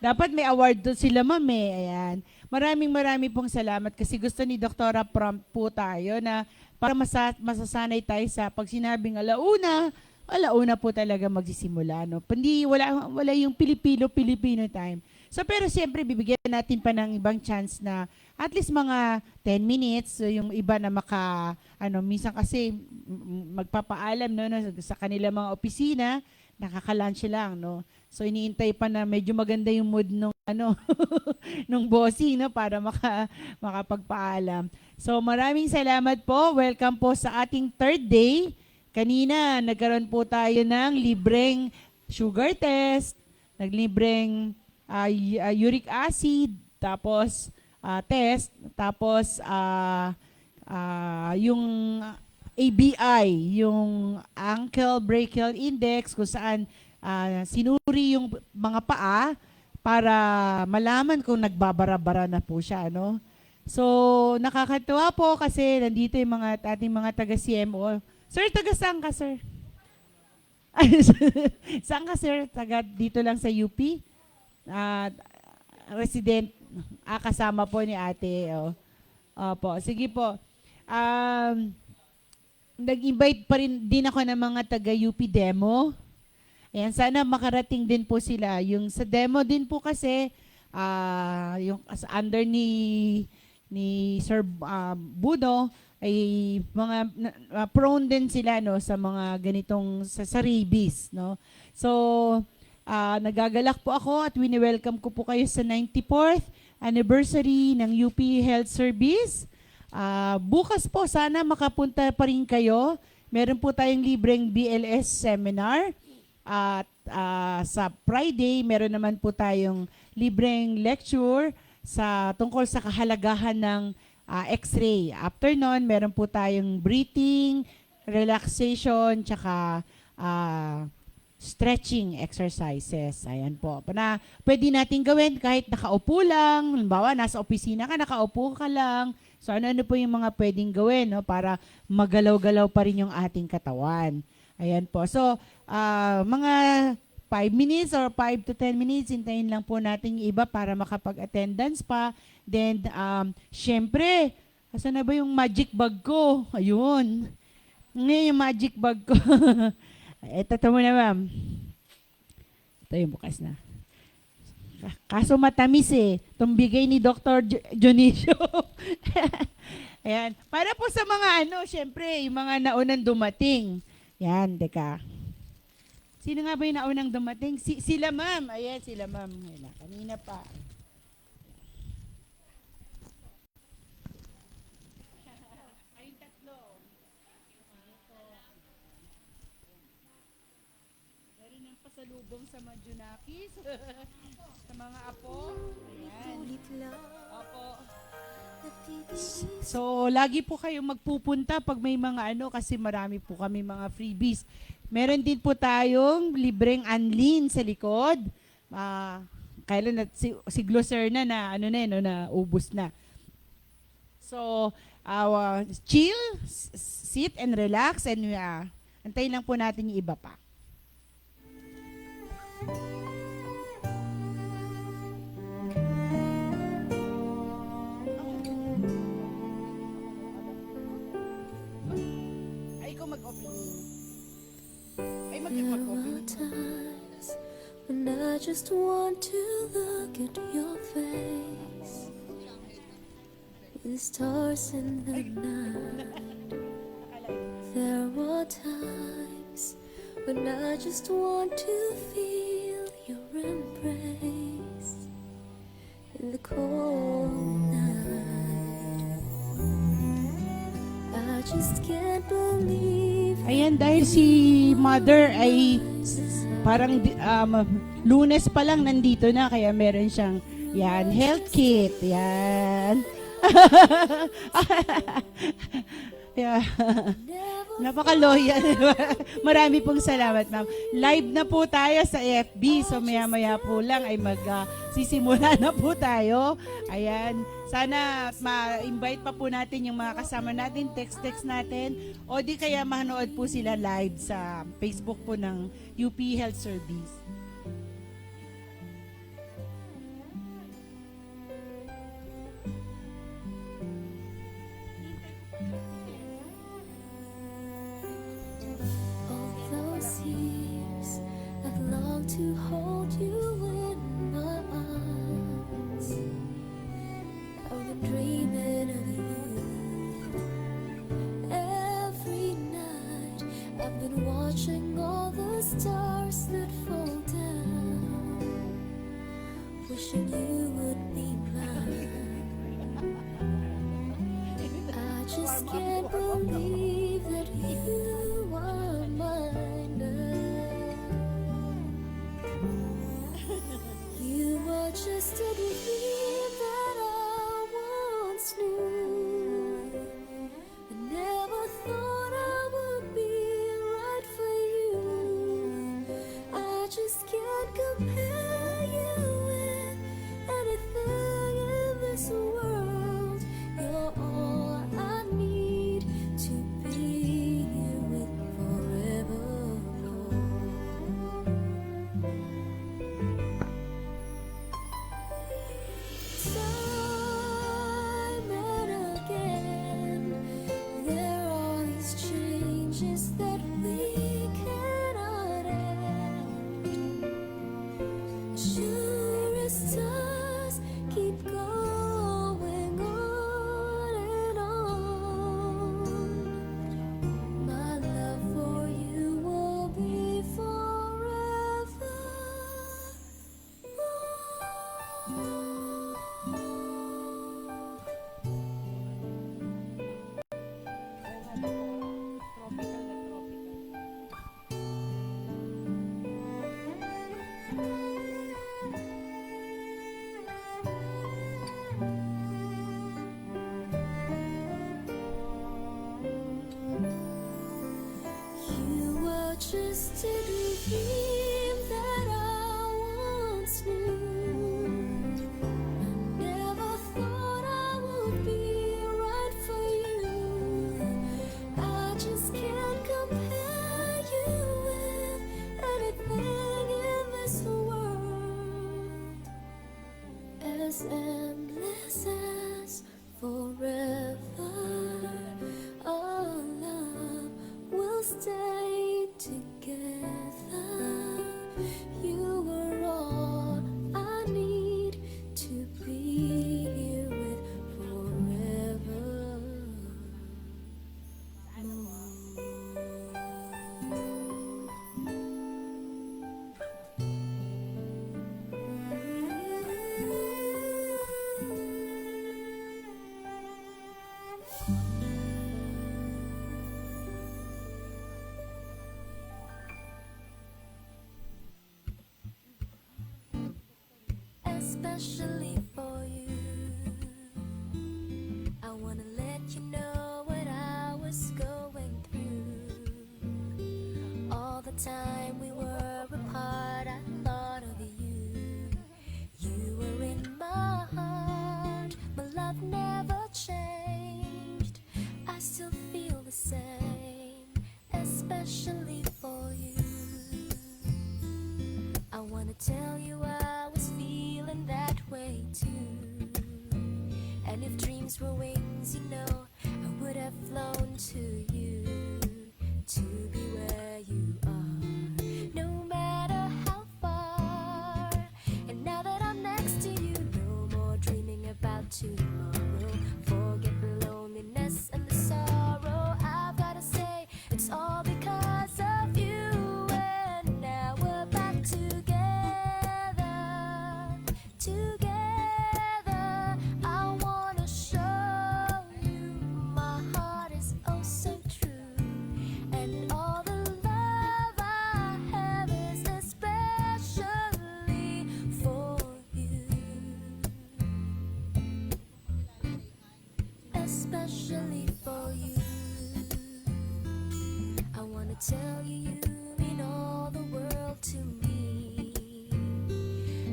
Dapat may award doon sila, ma'am eh. Ayan. Maraming pong salamat kasi gusto ni Doktora prompt po tayo na para masasanay tayo sa pag sinabing alauna po talaga magsisimula. No? Hindi, wala yung Pilipino time. So pero siyempre bibigyan natin pa ng ibang chance na at least mga 10 minutes, so yung iba na minsan kasi magpapaalam no, sa kanila mga opisina, nakaka-lunch lang, no. So iniintay pa na medyo maganda yung mood nung nung bossing no para makapagpaalam. So maraming salamat po. Welcome po sa ating third day. Kanina nagkaroon po tayo ng libreng sugar test, naglibreng uric acid, tapos test, tapos yung ABI, yung ankle brachial index, kung saan sinuri yung mga paa para malaman kung nagbabara-bara na po siya, no? So, nakakatuwa po kasi nandito yung ating mga taga-CMO. Sir, taga saan ka, sir? Saan ka, sir? Taga dito lang sa UP? Resident, kasama po ni ate. Opo, sige po. Nag-invite pa rin din ako ng mga taga-UP demo. Ayan, sana makarating din po sila. Yung sa demo din po kasi, yung under ni Sir Budo, ay mga prone din sila no sa mga ganitong sa rabies, no. So nagagalak po ako at wini-welcome ko po kayo sa 94th anniversary ng UP Health Service. Bukas po sana makapunta pa rin kayo. Meron po tayong libreng BLS seminar. At sa Friday, meron naman po tayong libreng lecture tungkol sa kahalagahan ng X-ray. After nun, meron po tayong breathing, relaxation, tsaka stretching exercises. Ayan po. Na pwede natin gawin kahit nakaupo lang. Halimbawa, nasa opisina ka, nakaupo ka lang. So ano po yung mga pwedeng gawin no, para magalaw-galaw pa rin yung ating katawan. Ayan po. So, mga 5 minutes or 5 to 10 minutes, hintayin lang po natin yung iba para makapag-attendance pa. Then, syempre, asan na ba yung magic bag ko? Ayun. Ngayon yung magic bag ko. Ito muna, ma'am. Ito yung bukas na. Kaso matamis eh. Itong bigay ni Dr. Junicio. Ayan. Para po sa mga syempre, yung mga naunang dumating. Yan, teka. Sino nga ba yung naunang dumating? Sila ma'am. Ayan, sila ma'am. Kanina pa. Ayun tatlo. Meron ng pasalubong sa mga Junakis. Sa mga apo. Ayan. Opo. So, lagi po kayong magpupunta pag may mga kasi marami po kami mga freebies. Meron din po tayong libreng anlin sa likod. Kailan si Gloser na ubos na. So, chill, sit and relax and antayin lang po natin yung iba pa. Times when I just want to look at your face, the stars in the night. There are times when I just want to feel your embrace in the cold night. I just can't believe. Ayan, dahil si Mother ay parang Lunes pa lang nandito na, kaya meron siyang health kit. Yan. Yeah. Napaka-loyal. Marami pong salamat, ma'am. Live na po tayo sa FB. So, maya-maya po lang ay magsisimula na po tayo. Ayan. Sana ma-invite pa po natin yung mga kasama natin, text natin, o di kaya manood po sila live sa Facebook po ng UP Health Service. wishing you would be mine. I just can't believe that you are mine now. You are just a dream that I once knew. I never thought I would be right for you. I just can't compare you with anything in this world. You're all I need to be here with forevermore. Time and again, there are these changes that we cannot end. Sure as stars keep going on and on. My love for you will be forever. You were just a dream that I once knew. I never thought I would be right for you. I just can't compare you with anything in this world. As endless as forever, our love will stay together. You are all I need to be here with forever. Especially for you, I wanna let you know what I was going through. All the time we were apart, I thought of you. You were in my heart, my love never changed. I still feel the same, especially for you. I wanna tell you I was feeling that way too. And if dreams were wings, you know, I would have flown to you, to be where you are, no matter how far. And now that I'm next to you, no more dreaming about tomorrow. Forget the loneliness and the sorrow. I've gotta say, it's all because of you. And now we're back together. Together, I wanna show you my heart is oh so true. And all the love I have is especially for you. Especially for you. I wanna tell you, you mean all the world to me.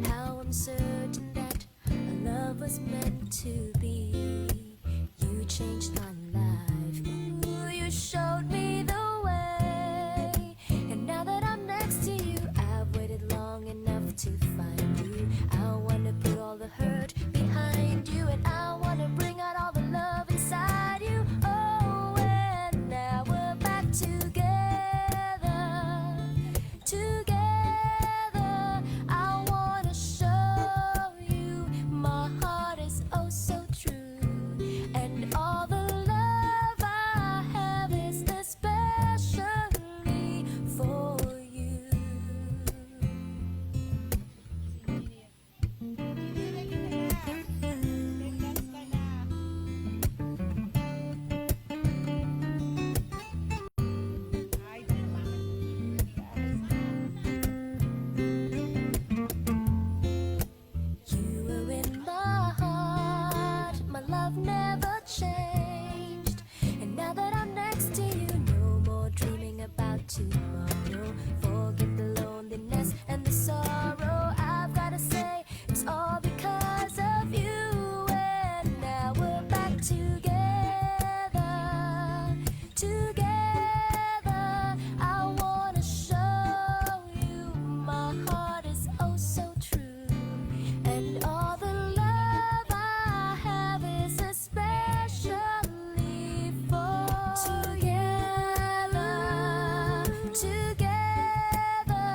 How I'm certain that our love was meant to be. You changed my life. Ooh, you showed me the way. And now that I'm next to you, I've waited long enough to find you. I wanna put all the hurt behind you, and I wanna bring out all the love inside you. Oh, and now we're back together. Together, I wanna show you my heart is oh so true. And all the love I have is especially for together. Together,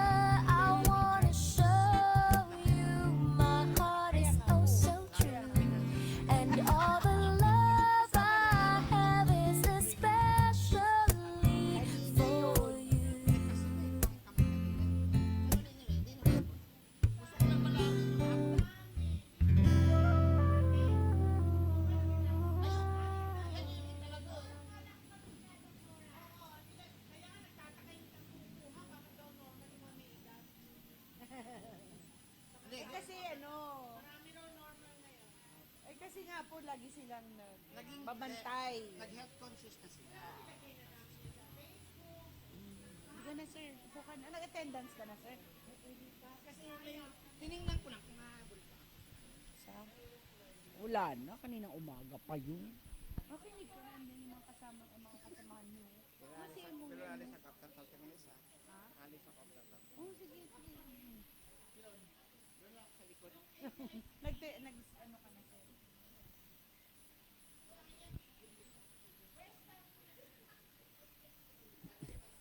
I wanna show you my heart is oh so true. And all the love I have is especially for you. Kasi kasi nga po lagi silang babantay. Nag-health conscious na sila. Hindi ka na sir, upo ka na. Nag-attendance ka na sir. Kasi tiningnan ko lang kung nahabol ka. Sa? Wala na, kaninang umaga pa yun. Okay, hindi ko na yung mga kasamahan niyo. Kasi mo. Pero alis sa Captain Talk ng isa. Alis sa Captain Talk. Oh, sige, sige. Doon ako sa likod. Ano ka na sir?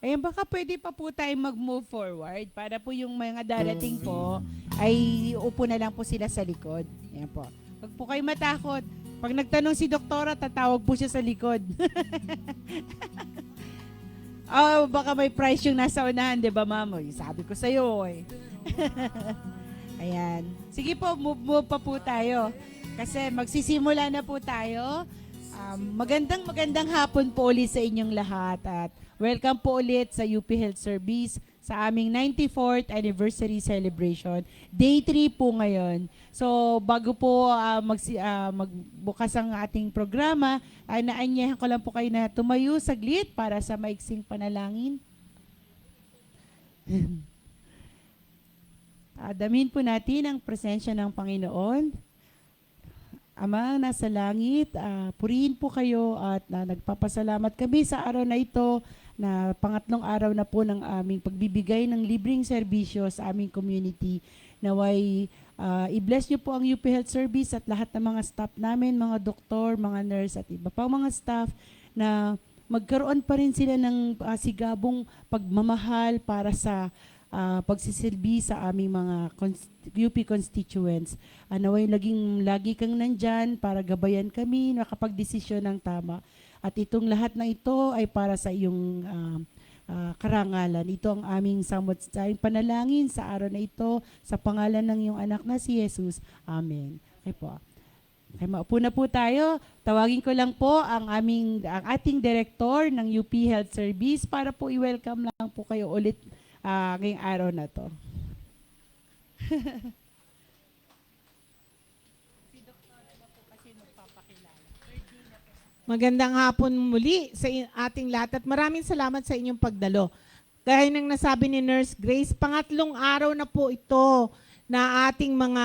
Ayan, baka pwede pa po tayo mag-move forward para po yung mga darating po ay upo na lang po sila sa likod. Ayan po. Huwag po kayo matakot. Pag nagtanong si doktora, tatawag po siya sa likod. Oh, baka may price yung nasa unahan, di ba, ma'am? Oy, sabi ko sa'yo, eh. Ayan. Sige po, move pa po tayo. Kasi magsisimula na po tayo. Magandang hapon po ulit sa inyong lahat at welcome po ulit sa UP Health Service sa aming 94th anniversary celebration. Day 3 po ngayon. So bago po magbukas ang ating programa, ay naanyahan ko lang po kayo na tumayo saglit para sa maiksing panalangin. Damin po natin ang presensya ng Panginoon. Ama, nasa langit, purihin po kayo at nagpapasalamat kami sa araw na ito na pangatlong araw na po ng aming pagbibigay ng libreng serbisyo sa aming community. Naway i-bless niyo po ang UP Health Service at lahat ng mga staff namin, mga doktor, mga nurse at iba pang mga staff na magkaroon pa rin sila ng sigabong pagmamahal para sa pagsisilbi sa aming mga UP constituents. Naway lagi kang nandyan para gabayan kami, makapagdesisyon ng tama. At itong lahat na ito ay para sa iyong karangalan. Ito ang aming samot sa panalangin sa araw na ito sa pangalan ng iyong anak na si Jesus. Amen. Okay po. Okay, maupo na po tayo. Tawagin ko lang po ang ating director ng UP Health Service para po i-welcome lang po kayo ulit ngayong araw na to. Magandang hapon muli sa ating lahat at maraming salamat sa inyong pagdalo. Gaya ng nasabi ni Nurse Grace, pangatlong araw na po ito na ating mga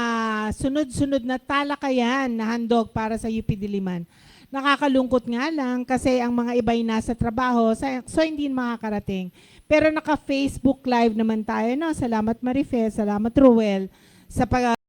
sunod-sunod na talakayan na handog para sa UP Diliman. Nakakalungkot nga lang kasi ang mga iba'y nasa trabaho, so hindi makakarating. Pero naka-Facebook Live naman tayo, no? Salamat Marife, salamat Ruel sa